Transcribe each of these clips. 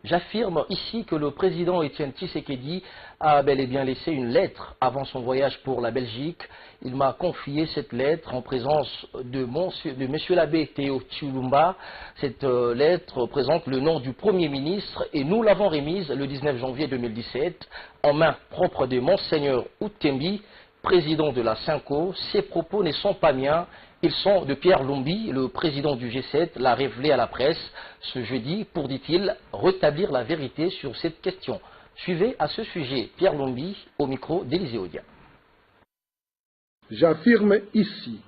J'affirme ici que le président Étienne Tshisekedi a bel et bien laissé une lettre avant son voyage pour la Belgique. Il m'a confié cette lettre en présence de monsieur l'abbé Théo Tshilumba. Cette lettre présente le nom du Premier ministre et nous l'avons remise le 19 janvier 2017 en main propre de Monseigneur Outembi, président de la Cinco. Ces propos ne sont pas miens. Ils sont de Pierre Lumbi, le président du G7, l'a révélé à la presse ce jeudi pour, dit-il, rétablir la vérité sur cette question. Suivez à ce sujet Pierre Lumbi au micro d'Élisée Odia. J'affirme ici,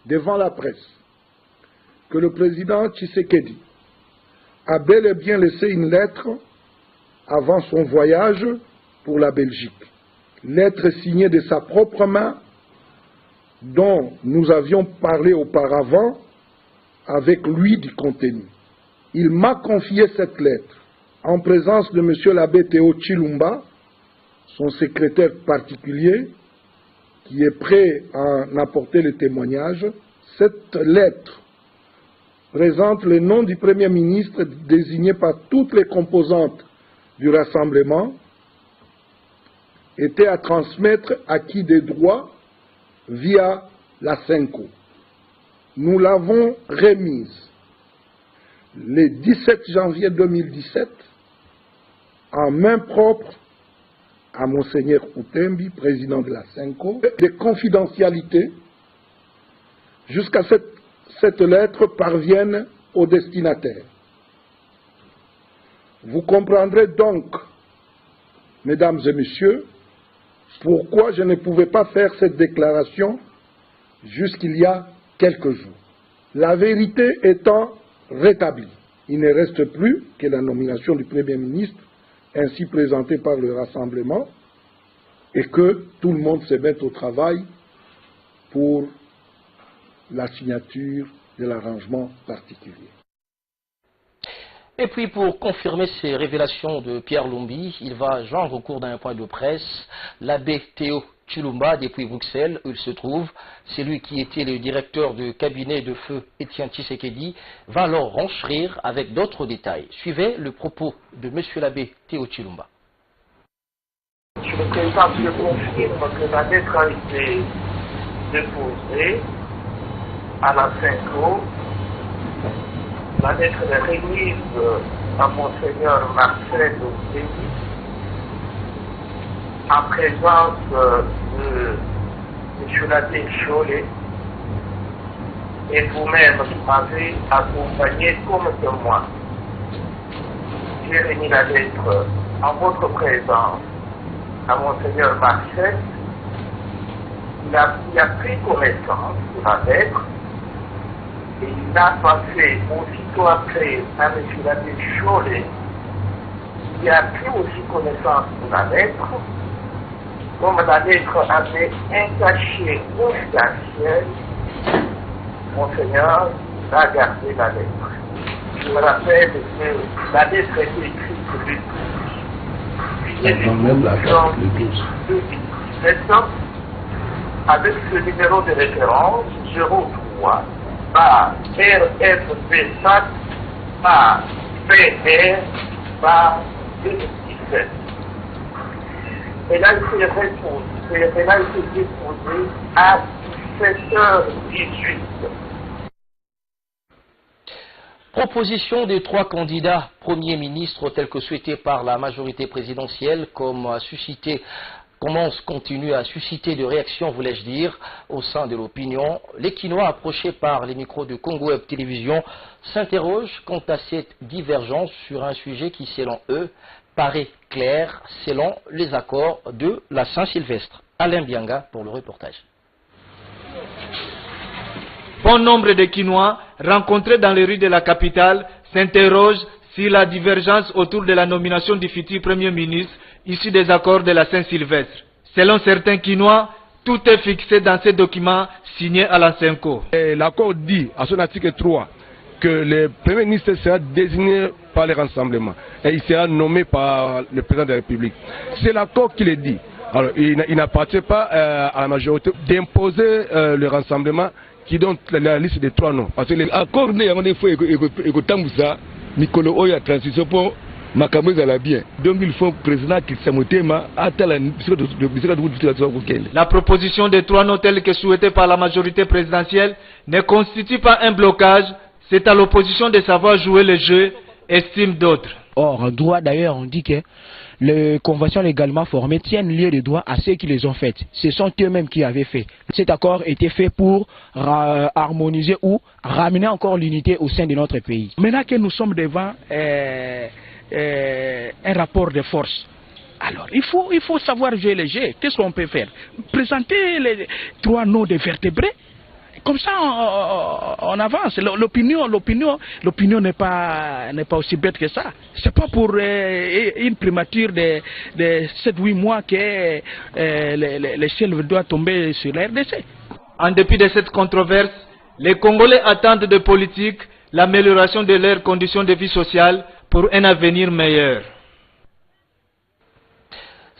devant la presse, que le président Tshisekedi a bel et bien laissé une lettre avant son voyage pour la Belgique. Lettre signée de sa propre main, dont nous avions parlé auparavant avec lui du contenu. Il m'a confié cette lettre en présence de M. l'abbé Théo Tshilumba, son secrétaire particulier, qui est prêt à en apporter le témoignage. Cette lettre présente le nom du Premier ministre désigné par toutes les composantes du rassemblement, était à transmettre à qui des droits via la Cinco. Nous l'avons remise le 17 janvier 2017 en main propre à Monseigneur Outembi, président de la Cinco, de confidentialité jusqu'à ce que cette lettre parvienne au destinataire. Vous comprendrez donc, mesdames et messieurs, pourquoi je ne pouvais pas faire cette déclaration jusqu'il y a quelques jours. La vérité étant rétablie, il ne reste plus que la nomination du Premier ministre, ainsi présentée par le Rassemblement, et que tout le monde se mette au travail pour la signature de l'arrangement particulier. Et puis pour confirmer ces révélations de Pierre Lumbi, il va joindre au cours d'un point de presse l'abbé Théo Tshilumba depuis Bruxelles, où il se trouve. C'est lui qui était le directeur de cabinet de feu Étienne Tshisekedi, va alors renchérir avec d'autres détails. Suivez le propos de M. l'abbé Théo Tshilumba. Je le président, je confirme que la lettre a été déposée à la Cinco. La lettre est remise à Monseigneur Marcel Outembi, en présence de M. l'abbé Cholet, et vous-même m'avez accompagné comme témoin. J'ai remis la lettre en votre présence à Monseigneur Marcel. Il a pris connaissance de la lettre. Et il a passé aussitôt après à M. l'abbé Cholet, qui a pris aussi connaissance de la lettre. Comme la lettre avait un cachet confidentiel, Monseigneur a gardé la lettre. Je me rappelle que la lettre était écrite le 12 septembre, avec ce numéro de référence 03. Par RFP4, par PR, par 2017. Elle a été déposée à 17h18. Proposition des 3 candidats premiers ministres tels que souhaités par la majorité présidentielle, continue à susciter de réactions, voulais-je dire, au sein de l'opinion. Les Quinois, approchés par les micros de Congo Web Télévision, s'interrogent quant à cette divergence sur un sujet qui, selon eux, paraît clair selon les accords de la Saint-Sylvestre. Alain Bianga pour le reportage. Bon nombre de Quinois rencontrés dans les rues de la capitale s'interrogent sur la divergence autour de la nomination du futur Premier ministre issu des accords de la Saint-Sylvestre. Selon certains Quinois, tout est fixé dans ces documents signés à la Cinco. L'accord dit, à son article 3, que le Premier ministre sera désigné par le rassemblement et il sera nommé par le président de la République. C'est l'accord qui le dit. Alors, il n'appartient pas à la majorité d'imposer le rassemblement qui donne la liste des 3 noms. Parce que l'accord, il faut Mikolo Oya transition pour Makamouez à la bien. Donc il faut président qui s'amotema à la. La proposition des 3 noms tels que souhaité par la majorité présidentielle ne constitue pas un blocage. C'est à l'opposition de savoir jouer le jeu, estiment d'autres. Or, en droit d'ailleurs, on dit que les conventions légalement formées tiennent lieu de droit à ceux qui les ont faites. Ce sont eux-mêmes qui avaient fait. Cet accord était fait pour harmoniser ou ramener encore l'unité au sein de notre pays. Maintenant que nous sommes devant un rapport de force, alors il faut savoir jouer le jeu. Qu'est-ce qu'on peut faire? Présenter les 3 noms de vertébrés. Comme ça, on avance. L'opinion n'est pas aussi bête que ça. C'est pas pour une primature de 7-8 mois que les ciel doit tomber sur la RDC. En dépit de cette controverse, les Congolais attendent de politique l'amélioration de leurs conditions de vie sociale pour un avenir meilleur.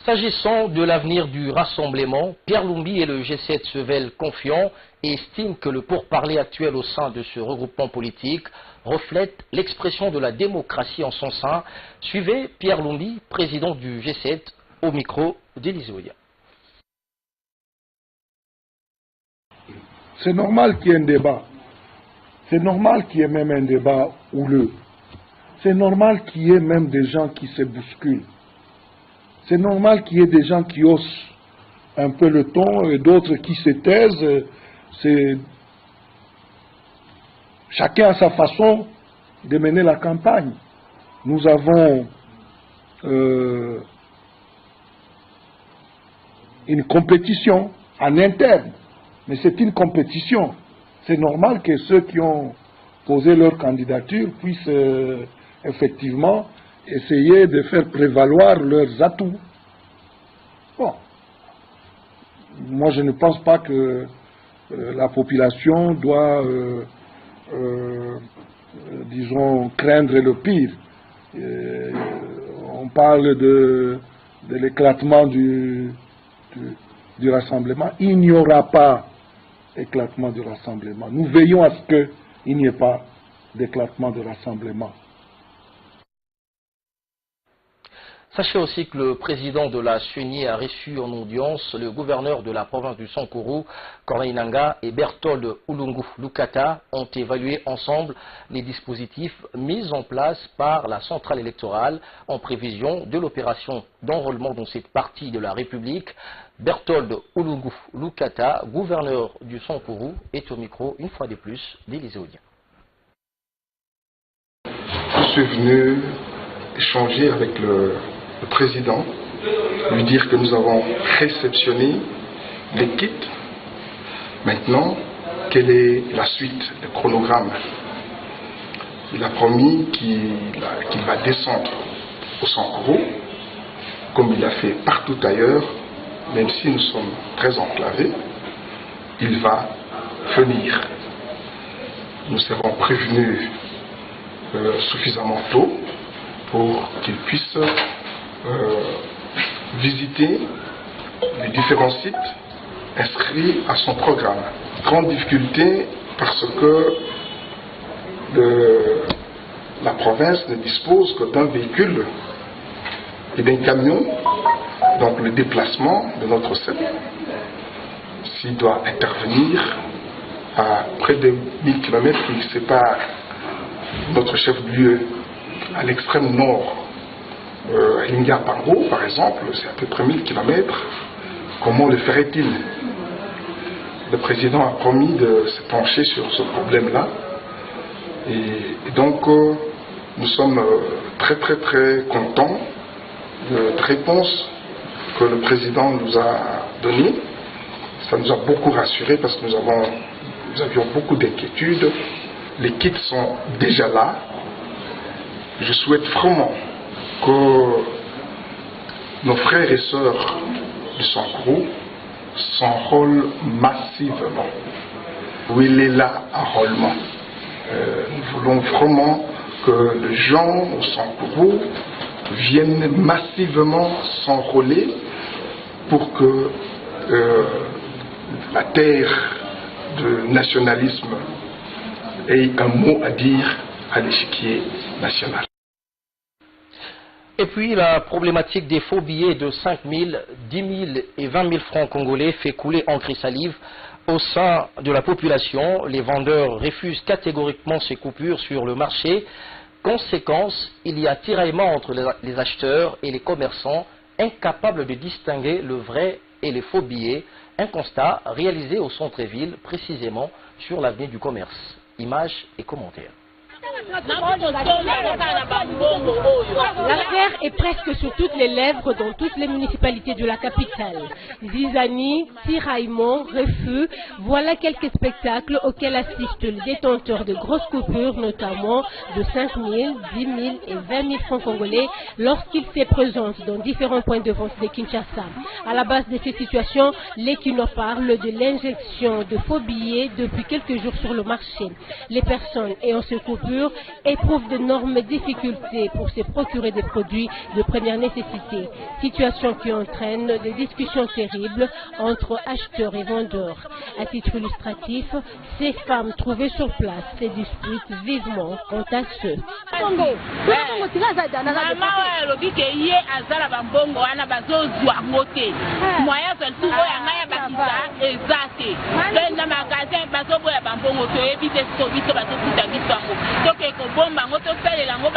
S'agissant de l'avenir du rassemblement, Pierre Lumbi et le G7 se veulent confiants et estiment que le pourparler actuel au sein de ce regroupement politique reflète l'expression de la démocratie en son sein. Suivez Pierre Lumbi, président du G7, au micro d'Élise Oya. C'est normal qu'il y ait un débat. C'est normal qu'il y ait même un débat houleux. C'est normal qu'il y ait même des gens qui se bousculent. C'est normal qu'il y ait des gens qui haussent un peu le ton et d'autres qui se taisent. Chacun a sa façon de mener la campagne. Nous avons une compétition en interne, mais c'est une compétition. C'est normal que ceux qui ont posé leur candidature puissent effectivement essayer de faire prévaloir leurs atouts. Bon. Moi, je ne pense pas que la population doit, disons, craindre le pire. On parle de l'éclatement du rassemblement. Il n'y aura pas d'éclatement du rassemblement. Nous veillons à ce qu'il n'y ait pas d'éclatement de rassemblement. Sachez aussi que le président de la CENI a reçu en audience le gouverneur de la province du Sankuru, Corneille Nangaa, et Berthold Ulungu Lukata ont évalué ensemble les dispositifs mis en place par la centrale électorale en prévision de l'opération d'enrôlement dans cette partie de la République. Berthold Ulungu Lukata, gouverneur du Sankuru, est au micro une fois de plus d'Élise Oya. Je suis venu échanger avec le président, lui dire que nous avons réceptionné les kits. Maintenant, quelle est la suite, le chronogramme? Il a promis qu'il va descendre au Sankuru, comme il a fait partout ailleurs, même si nous sommes très enclavés. Il va venir. Nous serons prévenus suffisamment tôt pour qu'il puisse visiter les différents sites inscrits à son programme. Grande difficulté parce que la province ne dispose que d'un véhicule et d'un camion, donc le déplacement de notre CEP, s'il doit intervenir à près de 1000 km qui sépare notre chef-lieu à l'extrême nord, Linga-Pango par exemple, c'est à peu près 1000 km. Comment le ferait-il? Le président a promis de se pencher sur ce problème-là. Et donc, nous sommes très contents de la réponse que le président nous a donnée. Ça nous a beaucoup rassurés parce que nous avions beaucoup d'inquiétudes. Les kits sont déjà là. Je souhaite vraiment que nos frères et sœurs du Sankuru s'enrôlent massivement. Où il est là, enrôlement. Nous voulons vraiment que les gens au Sankuru viennent massivement s'enrôler pour que la terre de nationalisme ait un mot à dire à l'échiquier national. Et puis la problématique des faux billets de 5 000, 10 000 et 20 000 francs congolais fait couler encre et salive au sein de la population. Les vendeurs refusent catégoriquement ces coupures sur le marché. Conséquence, il y a tiraillement entre les acheteurs et les commerçants, incapables de distinguer le vrai et les faux billets. Un constat réalisé au centre-ville, précisément sur l'avenue du commerce. Images et commentaires. L'affaire est presque sur toutes les lèvres dans toutes les municipalités de la capitale. Zizanie, tiraillement, refus, voilà quelques spectacles auxquels assistent les détenteurs de grosses coupures, notamment de 5 000, 10 000 et 20 000 francs congolais lorsqu'ils se présentent dans différents points de vente de Kinshasa. À la base de ces situations, l'Equino parle de l'injection de faux billets depuis quelques jours sur le marché. Les personnes ayant ces coupures éprouvent d'énormes difficultés pour se procurer des produits de première nécessité, situation qui entraîne des discussions terribles entre acheteurs et vendeurs. À titre illustratif, ces femmes trouvées sur place se disputent vivement quant à ceux. ekobomba ngo tosalela yango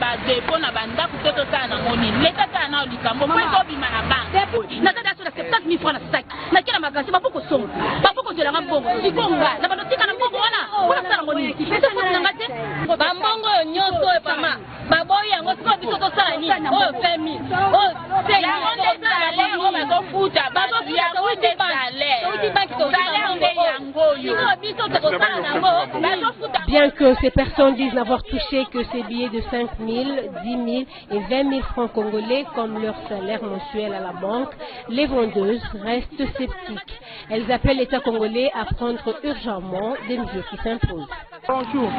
badepo na bandako to tosala nango nini leta tala na likambo po ekobima na banke natata so na 70 000 francs na sac nakela makasi bapokosonga bapokozelanga mbongo sikonga na banotika na mbongo wana mpona kosala yango nini esokosinanga te bambongo oyo nyonso oyo pama baboyi yango sikoyo biso tosala nini oyo 20 000 oyo bazofuta bazofute Bien que ces personnes disent n'avoir touché que ces billets de 5 000, 10 000 et 20 000 francs congolais comme leur salaire mensuel à la banque, les vendeuses restent sceptiques. Elles appellent l'État congolais à prendre urgemment des mesures qui s'imposent. Bonjour.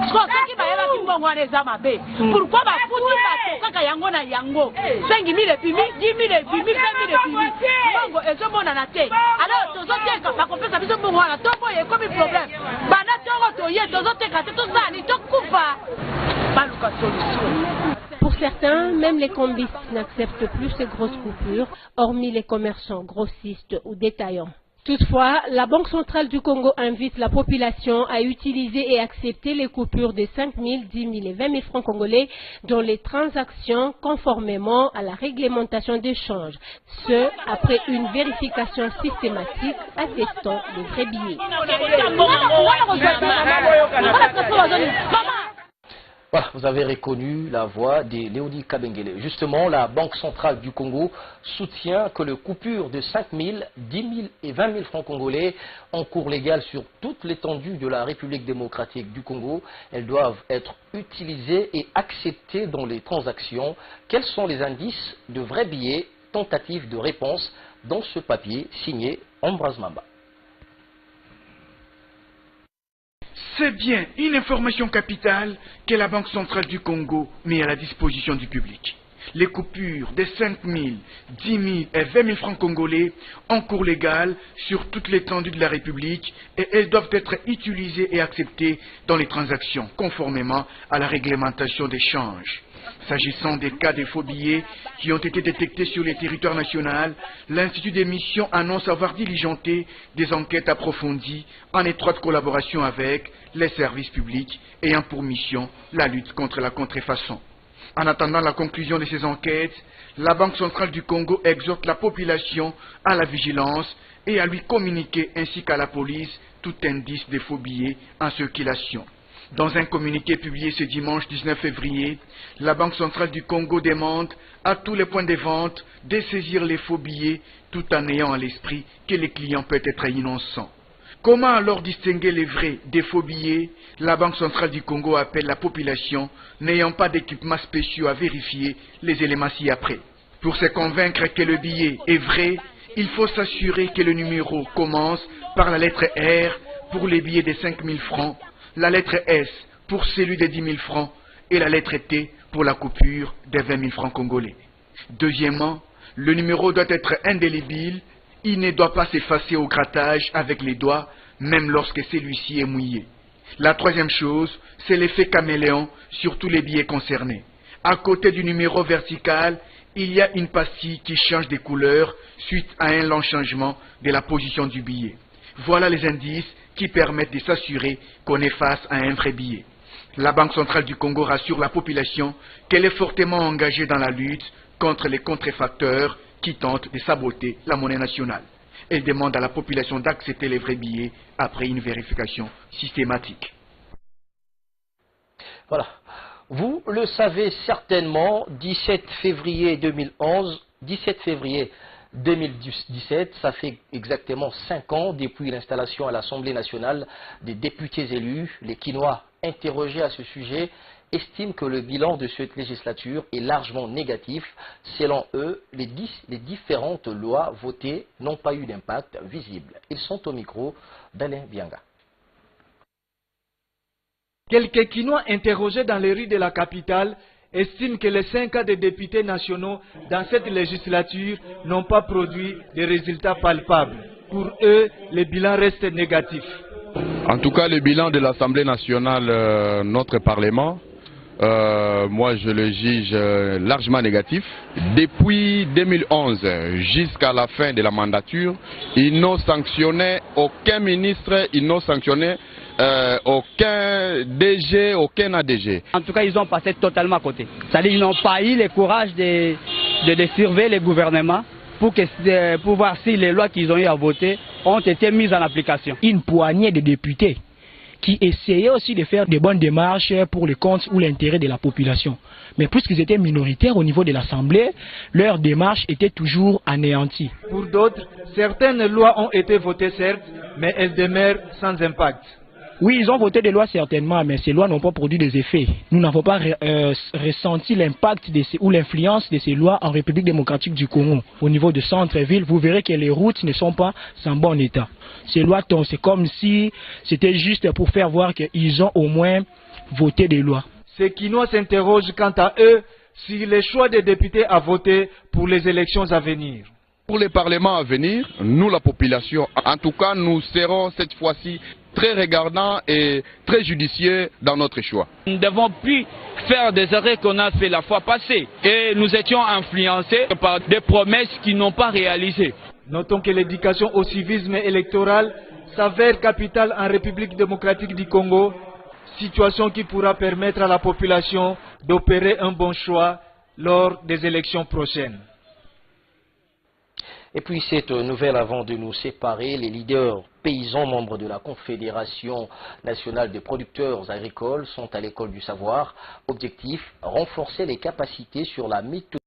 Pourquoi bafuti batokaka yango na yango 5 000 epimi 10 000 epimi 20 000 epimi mbongo ezomonana te alors tozoteka bakopesa biso mbongo wana toboye ekomi problème bana tongo toye tozoteka te tozali tokufa baluka solution. Pour certains, même les combistes n'acceptent plus ces grosses coupures, hormis les commerçants, grossistes ou détaillants. Toutefois, la Banque centrale du Congo invite la population à utiliser et accepter les coupures de 5 000, 10 000 et 20 000 francs congolais dans les transactions conformément à la réglementation d'échange. Ce, après une vérification systématique attestant les vrais billets. Voilà, vous avez reconnu la voix de Léonie Kabengele. Justement, la Banque centrale du Congo soutient que les coupures de 5 000, 10 000 et 20 000 francs congolais en cours légal sur toute l'étendue de la République démocratique du Congo, elles doivent être utilisées et acceptées dans les transactions. Quels sont les indices de vrais billets? Tentative de réponse dans ce papier signé Ambroise Mamba. C'est bien une information capitale que la Banque centrale du Congo met à la disposition du public. Les coupures de 5 000, 10 000 et 20 000 francs congolais en cours légal sur toute l'étendue de la République et elles doivent être utilisées et acceptées dans les transactions conformément à la réglementation d'échange. S'agissant des cas de faux billets qui ont été détectés sur le territoire national, l'Institut des missions annonce avoir diligenté des enquêtes approfondies en étroite collaboration avec les services publics ayant pour mission la lutte contre la contrefaçon. En attendant la conclusion de ces enquêtes, la Banque centrale du Congo exhorte la population à la vigilance et à lui communiquer ainsi qu'à la police tout indice de faux billets en circulation. Dans un communiqué publié ce dimanche 19 février, la Banque centrale du Congo demande à tous les points de vente de saisir les faux billets tout en ayant à l'esprit que les clients peuvent être innocents. Comment alors distinguer les vrais des faux billets? La Banque centrale du Congo appelle la population n'ayant pas d'équipements spéciaux à vérifier les éléments ci-après. Pour se convaincre que le billet est vrai, il faut s'assurer que le numéro commence par la lettre R pour les billets de 5 000 francs, la lettre S pour celui de 10 000 francs et la lettre T pour la coupure de 20 000 francs congolais. Deuxièmement, le numéro doit être indélébile, il ne doit pas s'effacer au grattage avec les doigts, même lorsque celui-ci est mouillé. La troisième chose, c'est l'effet caméléon sur tous les billets concernés. À côté du numéro vertical, il y a une pastille qui change de couleur suite à un long changement de la position du billet. Voilà les indices qui permettent de s'assurer qu'on est face à un vrai billet. La Banque centrale du Congo rassure la population qu'elle est fortement engagée dans la lutte contre les contrefacteurs qui tentent de saboter la monnaie nationale. Elle demande à la population d'accepter les vrais billets après une vérification systématique. Voilà. Vous le savez certainement, 17 février 2017, ça fait exactement 5 ans depuis l'installation à l'Assemblée nationale des députés élus. Les Kinois interrogés à ce sujet estiment que le bilan de cette législature est largement négatif. Selon eux, les différentes lois votées n'ont pas eu d'impact visible. Ils sont au micro d'Alain Bianga. Quelques Kinois interrogés dans les rues de la capitale estiment que les 5 cas de députés nationaux dans cette législature n'ont pas produit de résultats palpables. Pour eux, le bilan reste négatif. En tout cas, le bilan de l'Assemblée nationale, notre Parlement, moi je le juge largement négatif. Depuis 2011 jusqu'à la fin de la mandature, ils n'ont sanctionné aucun ministre, ils n'ont sanctionné aucun DG, aucun ADG. En tout cas, ils ont passé totalement à côté. C'est-à-dire qu'ils n'ont pas eu le courage de surveiller le gouvernement pour voir si les lois qu'ils ont eu à voter ont été mises en application. Une poignée de députés qui essayaient aussi de faire de bonnes démarches pour le compte ou l'intérêt de la population. Mais puisqu'ils étaient minoritaires au niveau de l'Assemblée, leur démarche était toujours anéantie. Pour d'autres, certaines lois ont été votées certes, mais elles demeurent sans impact. Oui, ils ont voté des lois certainement, mais ces lois n'ont pas produit des effets. Nous n'avons pas ressenti l'impact ou l'influence de ces lois en République démocratique du Congo. Au niveau de centre-ville, vous verrez que les routes ne sont pas en bon état. Ces lois, c'est comme si c'était juste pour faire voir qu'ils ont au moins voté des lois. Ces Kinois s'interrogent quant à eux sur les choix des députés à voter pour les élections à venir. Pour les parlements à venir, nous la population, en tout cas nous serons cette fois-ci très regardants et très judicieux dans notre choix. Nous ne devons plus faire des erreurs qu'on a fait la fois passée et nous étions influencés par des promesses qui n'ont pas réalisées. Notons que l'éducation au civisme électoral s'avère capitale en République démocratique du Congo, situation qui pourra permettre à la population d'opérer un bon choix lors des élections prochaines. Et puis cette nouvelle avant de nous séparer, les leaders paysans membres de la Confédération nationale des producteurs agricoles sont à l'école du savoir. Objectif, renforcer les capacités sur la méthodologie